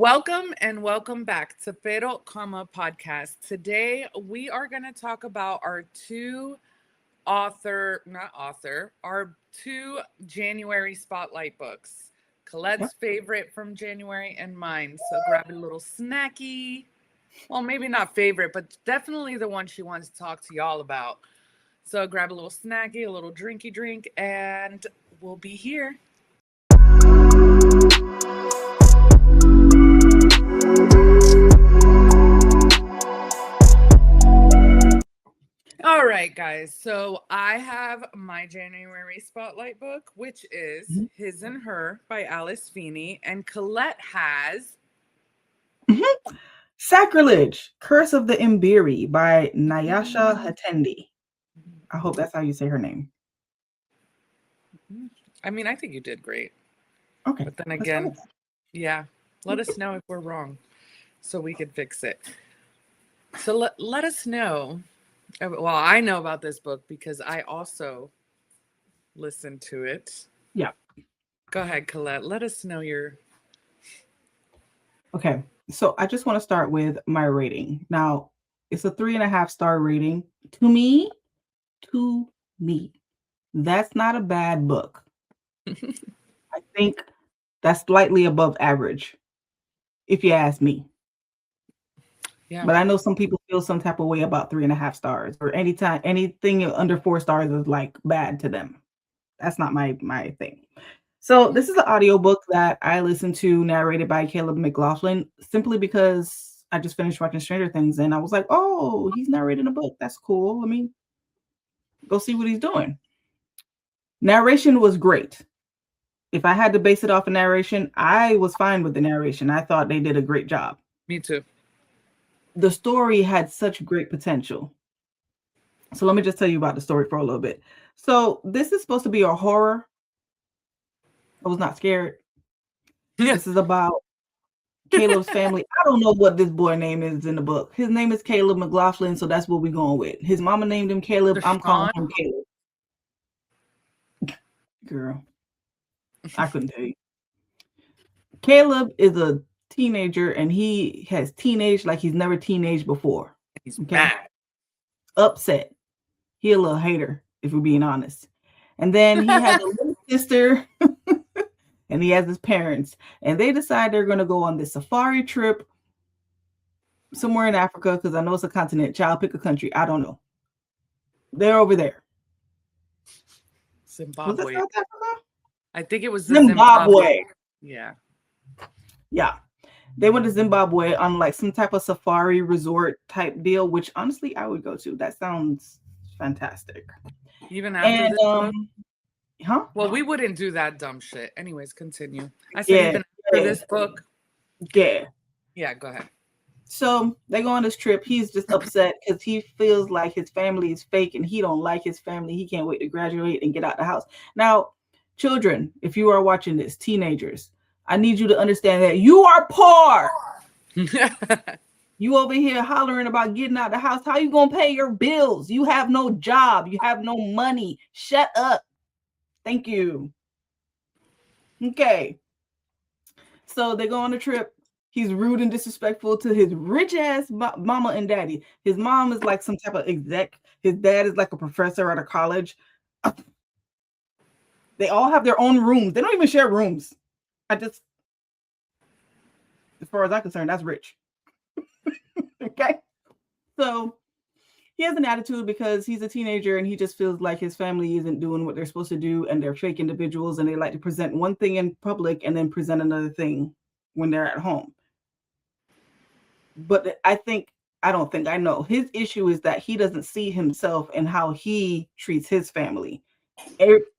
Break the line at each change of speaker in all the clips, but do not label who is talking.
Welcome and welcome back to Pero Comma Podcast. Today we are going to talk about our our two January spotlight books. Colette's favorite from January and mine. So grab a little snacky. Well, maybe not favorite, but definitely the one she wants to talk to y'all about. So grab a little snacky, a little drinky drink, and we'll be here. All right, guys. So I have my January Spotlight book, which is His and Her by Alice Feeney. And Collette has
Sacrilege, Curse of the Mbirwi by Nyasha Hatendi. I hope that's how you say her name.
I mean, I think you did great.
Okay.
But then again, let us know if we're wrong so we can fix it. So let us know. Well, I know about this book because I also listened to it.
Yeah.
Go ahead, Collette. Let us know your...
Okay. So I just want to start with my rating. Now, it's a 3.5-star rating. To me, that's not a bad book. I think that's slightly above average, if you ask me. Yeah. But I know some people feel some type of way about 3.5 stars, or anything under 4 stars is like bad to them. That's not my thing. So this is an audiobook that I listened to, narrated by Caleb McLaughlin, simply because I just finished watching Stranger Things and I was like, oh, he's narrating a book. That's cool. Let me go see what he's doing. Narration was great. If I had to base it off of narration, I was fine with the narration. I thought they did a great job.
Me too.
The story had such great potential. So let me just tell you about the story for a little bit. So this is supposed to be a horror. I was not scared. This is about Caleb's family. I don't know what this boy name is in the book. His name is Caleb McLaughlin, so that's what we're going with. His mama named him Caleb. I'm calling him Caleb. Girl, I couldn't tell you. Caleb is a teenager and he has teenaged like he's never teenaged before.
He's mad.
Upset. He a little hater, if we're being honest. And then he has a little sister and he has his parents. And they decide they're going to go on this safari trip somewhere in Africa, because I know it's a continent. Child, pick a country. I don't know. They're over there.
Zimbabwe.
Was it South Africa?
I think it was
Zimbabwe.
Yeah.
Yeah. They went to Zimbabwe on like some type of safari resort type deal, which honestly I would go to. That sounds fantastic.
Even after this book?
Huh?
Well, we wouldn't do that dumb shit. Anyways, continue. I said even after this book.
Yeah.
Yeah, go ahead.
So they go on this trip. He's just upset because he feels like his family is fake and he don't like his family. He can't wait to graduate and get out the house. Now, children, if you are watching this, teenagers, I need you to understand that you are poor. You over here hollering about getting out the house. How you gonna pay your bills? You have no job. You have no money. Shut up. Thank you. Okay. So they go on a trip. He's rude and disrespectful to his rich ass mama and daddy. His mom is like some type of exec. His dad is like a professor at a college. They all have their own rooms. They don't even share rooms. As far as I'm concerned, that's rich. Okay. So he has an attitude because he's a teenager and he just feels like his family isn't doing what they're supposed to do and they're fake individuals and they like to present one thing in public and then present another thing when they're at home. But I know his issue is that he doesn't see himself and how he treats his family.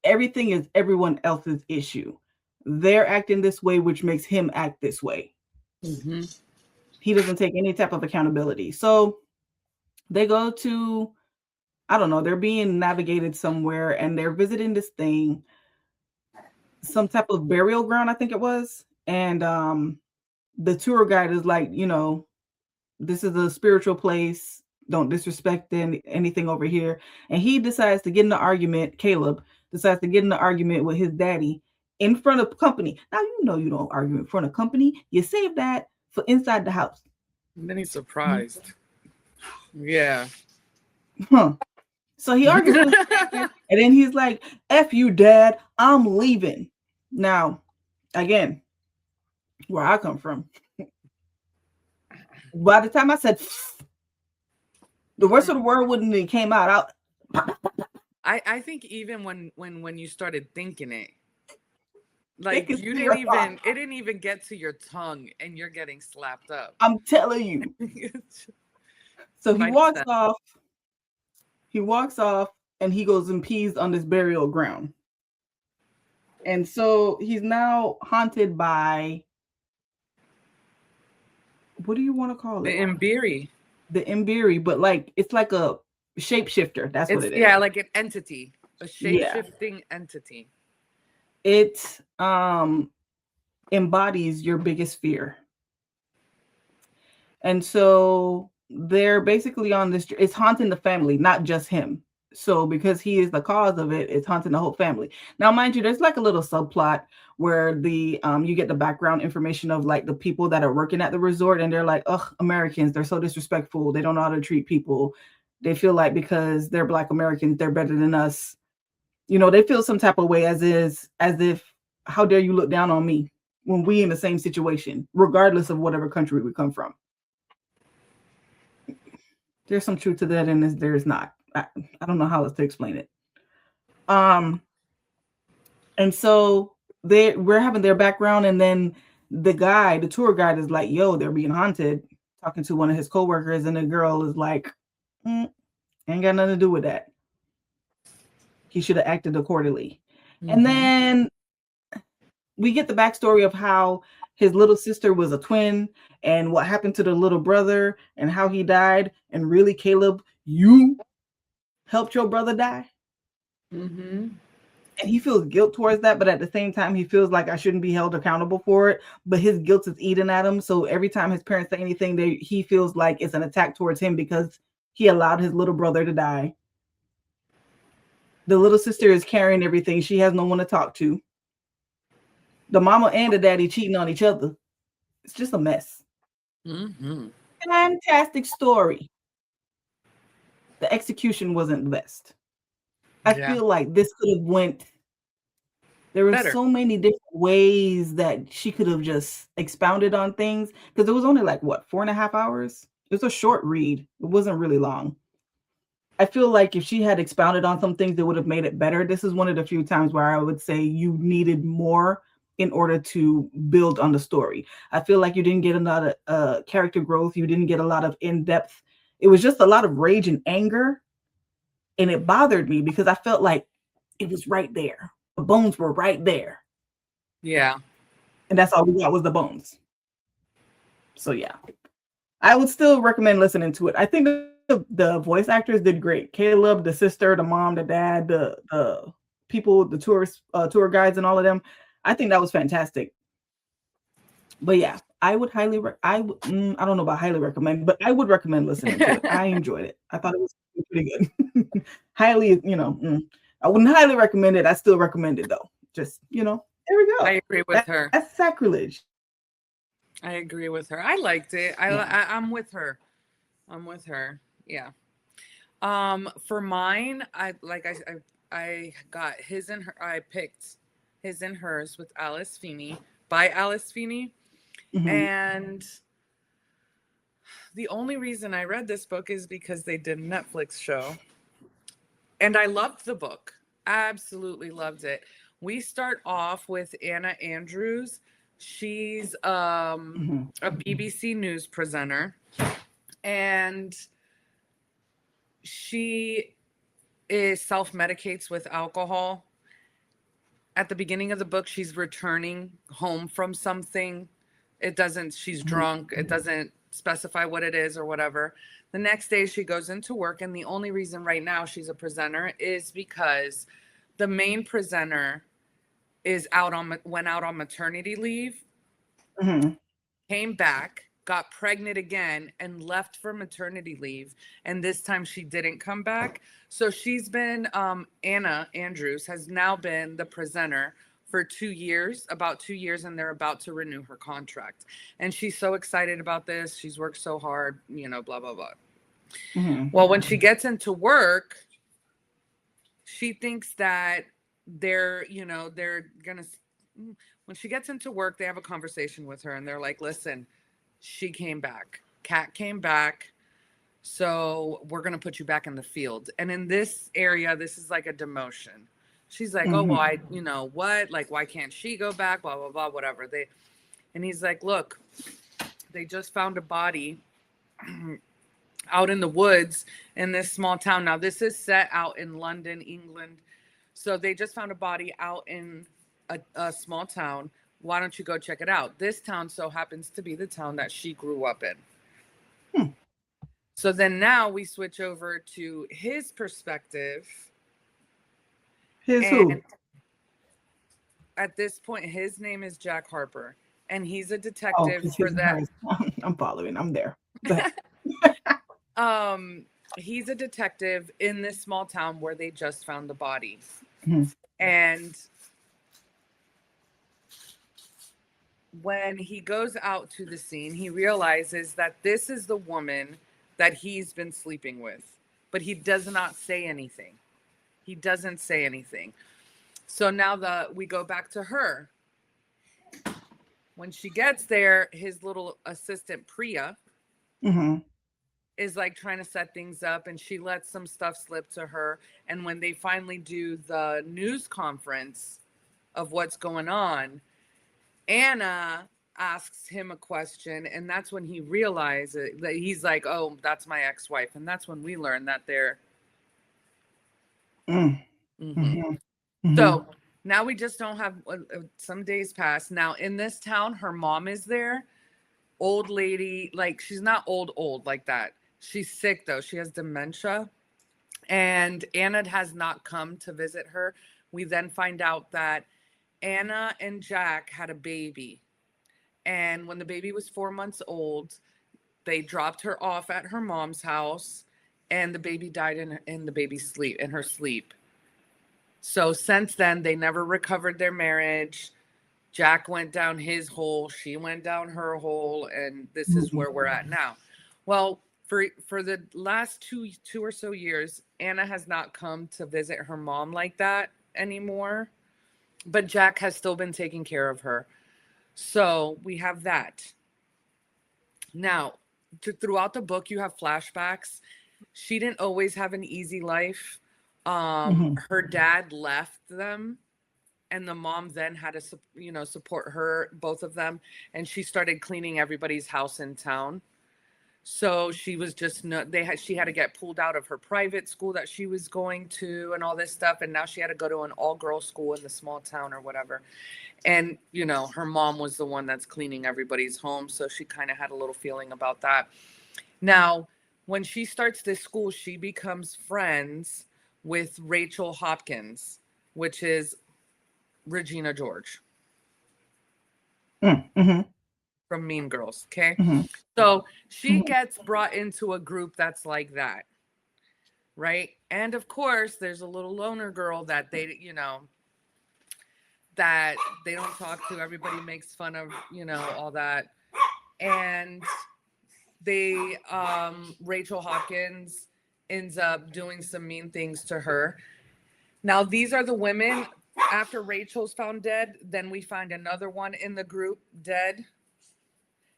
Everything is everyone else's issue. They're acting this way, which makes him act this way. Mm-hmm. He doesn't take any type of accountability. So they go to, I don't know, they're being navigated somewhere and they're visiting this thing, some type of burial ground, I think it was. And the tour guide is like, this is a spiritual place. Don't disrespect anything over here. And he decides to get in an argument. Caleb decides to get in an argument with his daddy in front of company. Now, you don't argue in front of company. You save that for inside the house.
And then he's surprised. Yeah.
Huh. So he argues with his sister, and then he's like, F you, Dad, I'm leaving. Now, again, where I come from, by the time I said the rest of the word wouldn't even came out.
I think even when you started thinking it, like
It
didn't even get to your tongue and you're getting slapped up.
I'm telling you. So he walks off. He walks off and he goes and pees on this burial ground. And so he's now haunted by, what do you want to call it?
The Mbirwi.
The Mbirwi, but like it's like a shapeshifter. That's what it is.
Yeah, like an entity, a shape-shifting entity.
It embodies your biggest fear. And so they're basically on this, it's haunting the family, not just him. So because he is the cause of it, it's haunting the whole family. Now, mind you, there's like a little subplot where the you get the background information of like the people that are working at the resort, and they're like, ugh, Americans, they're so disrespectful. They don't know how to treat people. They feel like because they're Black Americans, they're better than us. You know, they feel some type of way as if, how dare you look down on me when we in the same situation, regardless of whatever country we come from. There's some truth to that, and there's not. I don't know how else to explain it. And so we're having their background, and then the tour guide is like, yo, they're being haunted, talking to one of his coworkers, and the girl is like, ain't got nothing to do with that. He should have acted accordingly. Mm-hmm. And then we get the backstory of how his little sister was a twin, and what happened to the little brother, and how he died. And really, Caleb, you helped your brother die.
Mm-hmm.
And he feels guilt towards that, but at the same time, he feels like I shouldn't be held accountable for it. But his guilt is eating at him. So every time his parents say anything, he feels like it's an attack towards him because he allowed his little brother to die. The little sister is carrying everything. She has no one to talk to. The mama and the daddy cheating on each other. It's just a mess.
Mm-hmm.
Fantastic story. The execution wasn't the best. I feel like this could have went. There were so many different ways that she could have just expounded on things, because it was only like 4.5 hours. It was a short read. It wasn't really long. I feel like if she had expounded on some things, it would have made it better. This is one of the few times where I would say you needed more in order to build on the story. I feel like you didn't get a lot of character growth. You didn't get a lot of in-depth. It was just a lot of rage and anger. And it bothered me because I felt like it was right there. The bones were right there.
Yeah.
And that's all we got was the bones. So yeah, I would still recommend listening to it. I think the voice actors did great. Caleb, the sister, the mom, the dad, the people, the tour guides, and all of them. I think that was fantastic. But yeah, I would I don't know about highly recommend, but I would recommend listening to it. I enjoyed it. I thought it was pretty good. Highly, I wouldn't highly recommend it. I still recommend it though. Just, there we go.
I agree with her.
That's Sacrilege.
I agree with her. I liked it. I'm with her. Yeah. For mine, I got his and her. I picked His and Hers with Alice Feeney by Alice Feeney. Mm-hmm. And the only reason I read this book is because they did a Netflix show. And I loved the book. Absolutely loved it. We start off with Anna Andrews. She's a BBC News presenter. And she self-medicates with alcohol. At the beginning of the book, she's returning home from something. She's drunk. It doesn't specify what it is or whatever. The next day she goes into work, and the only reason right now she's a presenter is because the main presenter went out on maternity leave, came back, got pregnant again, and left for maternity leave. And this time she didn't come back. So she's been, Anna Andrews has now been the presenter for 2 years, about 2 years, and they're about to renew her contract. And she's so excited about this. She's worked so hard, blah, blah, blah. Well, when she gets into work, she thinks that they're gonna, when she gets into work, they have a conversation with her and they're like, listen, she came back. Kat came back. So we're going to put you back in the field. And in this area, this is like a demotion. She's like, oh, well, what? Like, why can't she go back? Blah, blah, blah, whatever. And he's like, look, they just found a body out in the woods in this small town. Now, this is set out in London, England. So they just found a body out in a small town. Why don't you go check it out? This town so happens to be the town that she grew up in. So then now we switch over to his perspective.
Who?
At this point, his name is Jack Harper, and he's a detective for that.
I'm following. I'm there.
He's a detective in this small town where they just found the body. And when he goes out to the scene, he realizes that this is the woman that he's been sleeping with, but he does not say anything. He doesn't say anything. So now we go back to her. When she gets there, his little assistant Priya is like trying to set things up, and she lets some stuff slip to her. And when they finally do the news conference of what's going on, Anna asks him a question, and that's when he realizes that he's like, oh, that's my ex-wife. And that's when we learn that they're So now we just don't have some days pass. Now in this town, her mom is there. Old lady, like she's not old like that. She's sick though. She has dementia. And Anna has not come to visit her. We then find out that Anna and Jack had a baby. And when the baby was 4 months old, they dropped her off at her mom's house, and the baby died in the baby's sleep, in her sleep. So since then, they never recovered their marriage. Jack went down his hole. She went down her hole. And this is where we're at now. Well, for the last two or so years, Anna has not come to visit her mom like that anymore. But Jack has still been taking care of her. So we have that. Now, throughout the book, you have flashbacks. She didn't always have an easy life. Her dad left them, and the mom then had to, support her, both of them. And she started cleaning everybody's house in town. So she was just she had to get pulled out of her private school that she was going to and all this stuff. And now she had to go to an all-girls school in the small town or whatever. And, her mom was the one that's cleaning everybody's home. So she kind of had a little feeling about that. Now, when she starts this school, she becomes friends with Rachel Hopkins, which is Regina George. From Mean Girls, okay? So she gets brought into a group that's like that, right? And of course, there's a little loner girl that that they don't talk to. Everybody makes fun of, all that. And Rachel Hopkins ends up doing some mean things to her. Now, these are the women. After Rachel's found dead, then we find another one in the group dead.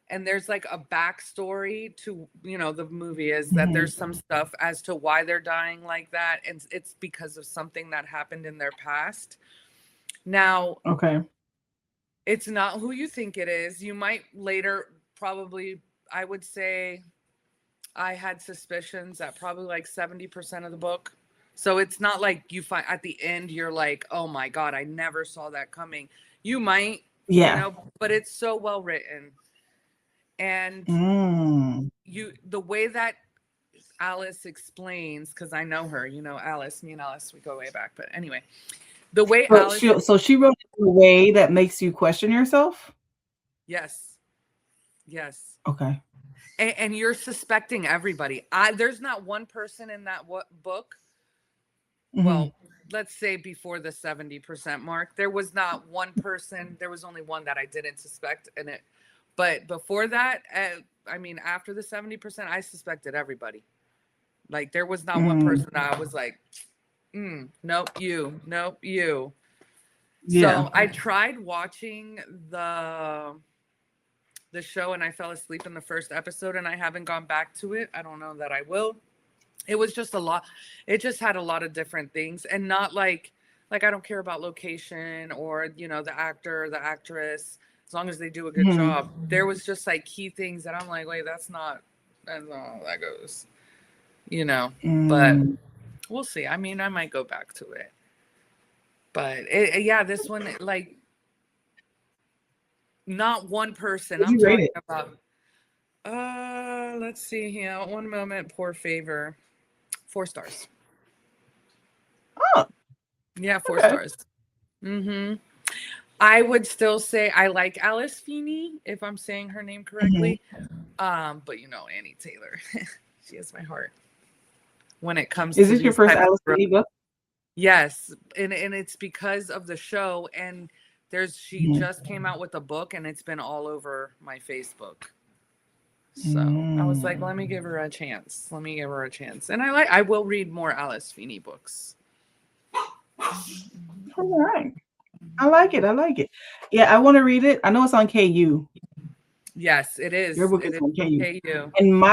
And there's like a backstory to, the movie is that there's some stuff as to why they're dying like that. And it's because of something that happened in their past. Now, it's not who you think it is. You might later probably, I would say I had suspicions at probably like 70% of the book. So it's not like you find at the end, you're like, oh my God, I never saw that coming. You might, but it's so well written. And the way that Alice explains, because I know her, Alice, me and Alice, we go way back. But anyway, the way Alice...
she wrote it in a way that makes you question yourself?
Yes.
Okay.
And you're suspecting everybody. There's not one person in that book. Well, let's say before the 70% mark. There was not one person. There was only one that I didn't suspect in it. But before that, I mean, after the 70%, I suspected everybody. Like, there was not one person that I was like, nope, you.
Yeah.
So I tried watching the show and I fell asleep in the first episode and I haven't gone back to it. I don't know that I will. It was just a lot. It just had a lot of different things, and not like I don't care about location or, you know, the actor, the actress, as long as they do a good job. There was just like key things that I'm like, wait, that's not how that goes, you know. But we'll see. I mean, I might go back to it. But yeah, this one, like, not one person.
Did
I'm
you rate
talking
it?
about. Let's see here. One moment. Poor favor. 4 stars.
Oh.
Yeah, 4 stars. I would still say I like Alice Feeney, if I'm saying her name correctly. But you know, Annie Taylor, she has my heart. When it comes
Is
to
this your first Alice Feeney book?
Yes, and it's because of the show, and she just came out with a book, and it's been all over my Facebook. So I was like, let me give her a chance. And I will read more Alice Feeney books.
All right. I like it. Yeah, I want to read it. I know it's on KU.
Yes, it is.
Your book is on KU. And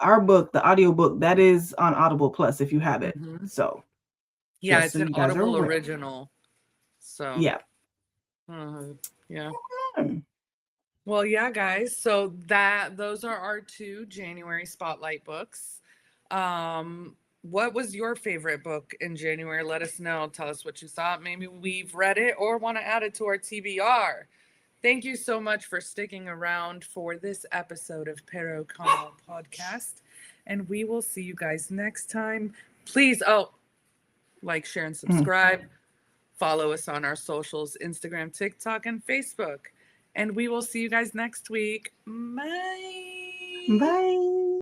our book, the audio book, that is on Audible Plus if you have it. So
yeah, it's an Audible original. So
yeah.
Yeah. Well, yeah, guys. So those are our 2 January spotlight books. What was your favorite book in January? Let us know. Tell us what you thought. Maybe we've read it or want to add it to our TBR. Thank you so much for sticking around for this episode of Pero Como Podcast. And we will see you guys next time. Please, like, share, and subscribe. Follow us on our socials, Instagram, TikTok, and Facebook. And we will see you guys next week. Bye.
Bye.